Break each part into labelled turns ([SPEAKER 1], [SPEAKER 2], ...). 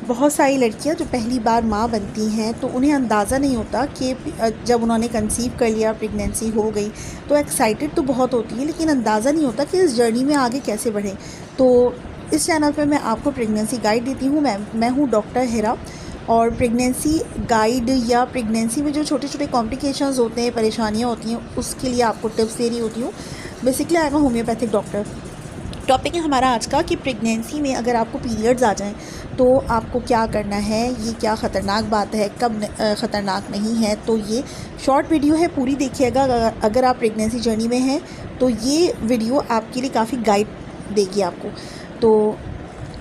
[SPEAKER 1] बहुत सारी लड़कियां जो पहली बार माँ बनती हैं तो उन्हें अंदाज़ा नहीं होता कि जब उन्होंने कंसीव कर लिया, प्रेगनेंसी हो गई, तो एक्साइटेड तो बहुत होती है, लेकिन अंदाज़ा नहीं होता कि इस जर्नी में आगे कैसे बढ़ें। तो इस चैनल पे मैं आपको प्रेगनेंसी गाइड देती हूँ। मैं हूँ डॉक्टर हिरा, और प्रेगनेंसी गाइड या प्रेगनेंसी में जो छोटे छोटे कॉम्प्लिकेशंस होते हैं, परेशानियाँ होती हैं, उसके लिए आपको टिप्स दे रही होती हूँ। Basically I am a homeopathic doctor. Topic है हमारा आज का कि प्रेगनेंसी में अगर आपको पीरियड्स आ जाएं तो आपको क्या करना है, ये क्या ख़तरनाक बात है, कब ख़तरनाक नहीं है। तो ये शॉर्ट वीडियो है, पूरी देखिएगा। अगर आप प्रेगनेंसी जर्नी में हैं तो ये वीडियो आपके लिए काफ़ी गाइड देगी आपको। तो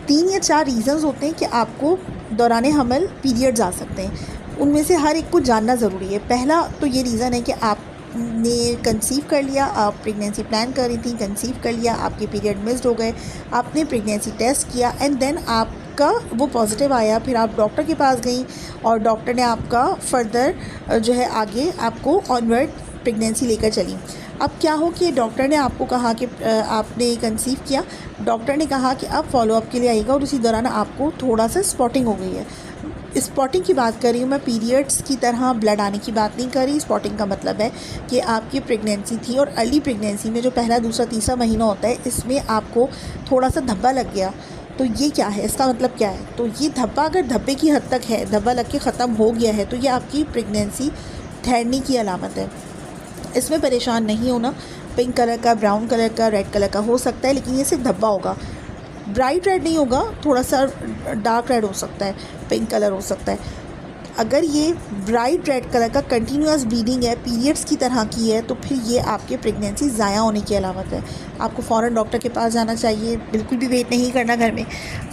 [SPEAKER 1] 3 या 4 रीज़न्स होते हैं कि आपको दौरान हमल पीरियड्स आ सकते हैं। उनमें से हर एक को जानना ज़रूरी है। पहला तो ये रीज़न है कि आपने कंसीव कर लिया, आप प्रेगनेंसी प्लान कर रही थी, कंसीव कर लिया, आपके पीरियड मिस्ड हो गए, आपने प्रेगनेंसी टेस्ट किया एंड देन आपका वो पॉजिटिव आया। फिर आप डॉक्टर के पास गई और डॉक्टर ने आपका फर्दर जो है आगे आपको ऑनवर्ड प्रेगनेंसी लेकर चली। अब क्या हो कि डॉक्टर ने आपको कहा कि आपने कंसीव किया, डॉक्टर ने कहा कि अब फॉलोअप के लिए आएगा, और उसी दौरान आपको थोड़ा सा स्पॉटिंग हो गई है। स्पॉटिंग की बात कर रही हूँ मैं, पीरियड्स की तरह ब्लड आने की बात नहीं कर रही। स्पॉटिंग का मतलब है कि आपकी प्रेगनेंसी थी और अर्ली प्रेगनेंसी में जो पहला, दूसरा, तीसरा महीना होता है, इसमें आपको थोड़ा सा धब्बा लग गया। तो ये क्या है, इसका मतलब क्या है? तो ये धब्बा अगर धब्बे की हद तक है, धब्बा लग के ख़त्म हो गया है, तो ये आपकी प्रेगनेंसी ठहरने की अलामत है। इसमें परेशान नहीं होना। पिंक कलर का, ब्राउन कलर का, रेड कलर का हो सकता है, लेकिन ये सिर्फ धब्बा होगा। ब्राइट रेड नहीं होगा, थोड़ा सा डार्क रेड हो सकता है, पिंक कलर हो सकता है। अगर ये ब्राइट रेड कलर का कंटिन्यूस ब्लीडिंग है, पीरियड्स की तरह की है, तो फिर ये आपके प्रेगनेंसी ज़ाया होने की अलामत है। आपको फ़ौरन डॉक्टर के पास जाना चाहिए, बिल्कुल भी वेट नहीं करना घर में।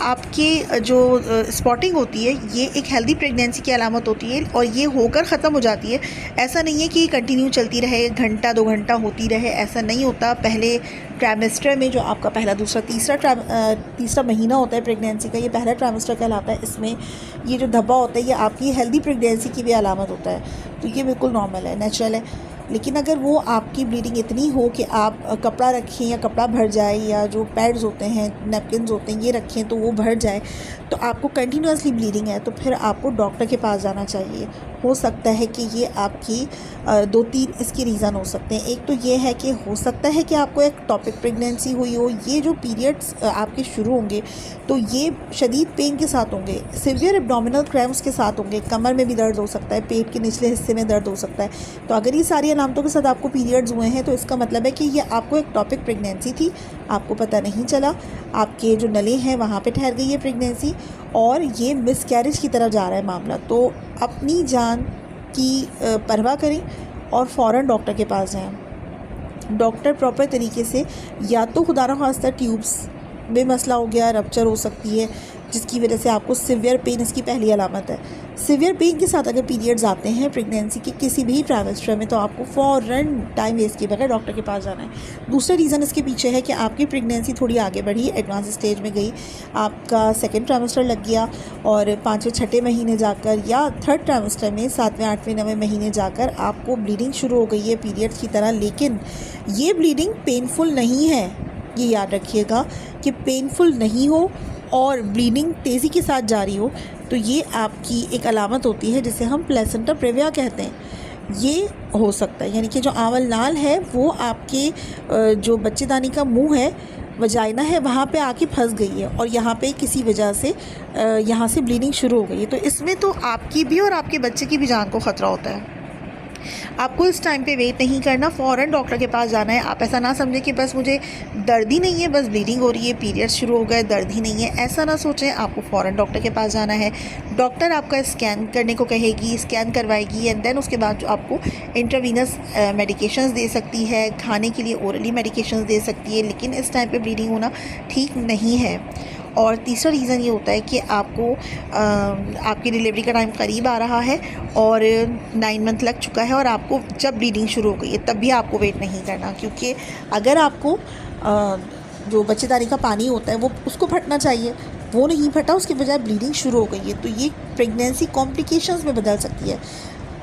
[SPEAKER 1] आपकी जो स्पॉटिंग होती है, ये एक हेल्दी प्रेगनेंसी की अलामत होती है और ये होकर ख़त्म हो जाती है। ऐसा नहीं है कि कंटिन्यू चलती रहे, घंटा 2 घंटा होती रहे, ऐसा नहीं होता। पहले ट्राइमेस्टर में जो आपका पहला, दूसरा, तीसरा महीना होता है प्रेगनेंसी का, ये पहला ट्राइमेस्टर कहलाता है। इसमें ये जो धब्बा होता है, ये आपकी हेल्दी प्रेगनेंसी की भी अलामत होता है। तो ये बिल्कुल नॉर्मल है, नेचुरल है। लेकिन अगर वो आपकी ब्लीडिंग इतनी हो कि आप कपड़ा रखें या कपड़ा भर जाए, या जो पैड्स होते हैं, नैपकिन्स होते हैं, ये रखें तो वो भर जाए, तो आपको कंटिन्यूसली ब्लीडिंग है, तो फिर आपको डॉक्टर के पास जाना चाहिए। हो सकता है कि ये आपकी 2-3 इसके रीज़न हो सकते हैं। एक तो ये है कि हो सकता है कि आपको एक टॉपिक प्रेगनेंसी हुई हो। ये जो पीरियड्स आपके शुरू होंगे तो ये शदीद पेन के साथ होंगे, सिवियर एब्डोमिनल क्रैम्प्स के साथ होंगे, कमर में भी दर्द हो सकता है, पेट के निचले हिस्से में दर्द हो सकता है। तो अगर ये सारी अलामतों के साथ आपको पीरियड्स हुए हैं तो इसका मतलब है कि ये आपको एक टॉपिक प्रेगनेंसी थी, आपको पता नहीं चला, आपके जो नले हैं वहाँ पे ठहर गई है प्रेगनेंसी, और ये मिसकैरेज की तरफ जा रहा है मामला। तो अपनी जान की परवाह करें और फ़ौरन डॉक्टर के पास जाएं। डॉक्टर प्रॉपर तरीके से, या तो खुदा न खास्ता ट्यूब्स में मसला हो गया, रप्चर हो सकती है, जिसकी वजह से आपको सिवियर पेन, इसकी पहली अलामत है। सिवियर पेन के साथ अगर पीरियड्स आते हैं प्रेगनेंसी के किसी भी ट्राइमेस्टर में, तो आपको फ़ौरन टाइम वेस्ट किए बगैर डॉक्टर के पास जाना है। दूसरा रीज़न इसके पीछे है कि आपकी प्रेगनेंसी थोड़ी आगे बढ़ी, एडवांस स्टेज में गई, आपका सेकेंड ट्राइमेस्टर लग गया, और 5वें 6ठे महीने जाकर, या थर्ड ट्राइमेस्टर में 7वें 8वें 9वें महीने जाकर आपको ब्लीडिंग शुरू हो गई है पीरियड्स की तरह। लेकिन ये ब्लीडिंग पेनफुल नहीं है, ये याद रखिएगा कि पेनफुल नहीं हो और ब्लीडिंग तेज़ी के साथ जारी हो, तो ये आपकी एक अलामत होती है जिसे हम प्लेसेंटा प्रेविया कहते हैं। ये हो सकता है, यानी कि जो आंवल नाल है वो आपके जो बच्चेदानी का मुंह है, वजाइना है, वहाँ पे आके फंस गई है और यहाँ पे किसी वजह से यहाँ से ब्लीडिंग शुरू हो गई है। तो इसमें तो आपकी भी और आपके बच्चे की भी जान को ख़तरा होता है। आपको इस टाइम पे वेट नहीं करना, फ़ौरन डॉक्टर के पास जाना है। आप ऐसा ना समझें कि बस मुझे दर्द ही नहीं है, बस ब्लीडिंग हो रही है, पीरियड्स शुरू हो गए, दर्द ही नहीं है, ऐसा ना सोचें। आपको फ़ौरन डॉक्टर के पास जाना है। डॉक्टर आपका स्कैन करने को कहेगी, स्कैन करवाएगी, एंड देन उसके बाद जो आपको इंट्रावीनस मेडिकेशंस दे सकती है, खाने के लिए ओरली मेडिकेशंस दे सकती है। लेकिन इस टाइम पे ब्लीडिंग होना ठीक नहीं है। और तीसरा रीज़न ये होता है कि आपको आपकी डिलीवरी का टाइम करीब आ रहा है और 9 मंथ लग चुका है, और आपको जब ब्लीडिंग शुरू हो गई है तब भी आपको वेट नहीं करना, क्योंकि अगर आपको जो बच्चेदानी का पानी होता है वो उसको फटना चाहिए, वो नहीं फटा, उसके बजाय ब्लीडिंग शुरू हो गई है, तो ये प्रेगनेंसी कॉम्प्लिकेशंस में बदल सकती है,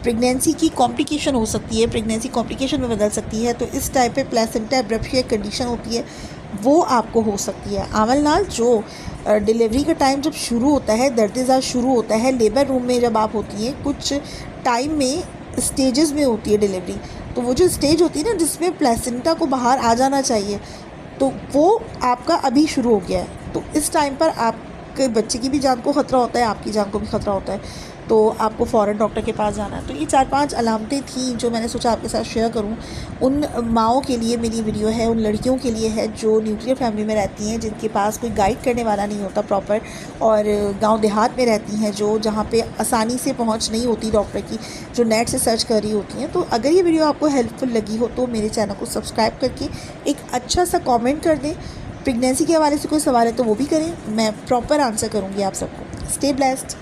[SPEAKER 1] प्रेगनेंसी की कॉम्प्लिकेशन हो सकती है, प्रेगनेंसी कॉम्प्लिकेशन में बदल सकती है। तो इस टाइप पे प्लेसेंटा एब्रप्टिया कंडीशन होती है, वो आपको हो सकती है। आंवल नाल जो डिलीवरी का टाइम जब शुरू होता है, दर्द शुरू होता है, लेबर रूम में जब आप होती हैं, कुछ टाइम में स्टेजेस में होती है डिलीवरी। तो वो जो स्टेज होती है ना जिसमें प्लेसेंटा को बाहर आ जाना चाहिए, तो वो आपका अभी शुरू हो गया है। तो इस टाइम पर आपके बच्चे की भी जान को ख़तरा होता है, आपकी जान को भी ख़तरा होता है, तो आपको फ़ौरन डॉक्टर के पास जाना है। तो ये 4-5 अलामतें थी जो मैंने सोचा आपके साथ शेयर करूं। उन माओं के लिए मेरी वीडियो है, उन लड़कियों के लिए है जो न्यूक्लियर फैमिली में रहती हैं, जिनके पास कोई गाइड करने वाला नहीं होता प्रॉपर, और गांव देहात में रहती हैं जो जहां पे आसानी से पहुंच नहीं होती डॉक्टर की, जो नेट से सर्च कर रही होती हैं। तो अगर ये वीडियो आपको हेल्पफुल लगी हो तो मेरे चैनल को सब्सक्राइब करके एक अच्छा सा कॉमेंट कर दें। प्रेगनेंसी के हवाले से कोई सवाल है तो वो भी करें, मैं प्रॉपर आंसर करूँगी आप सबको। Stay blessed.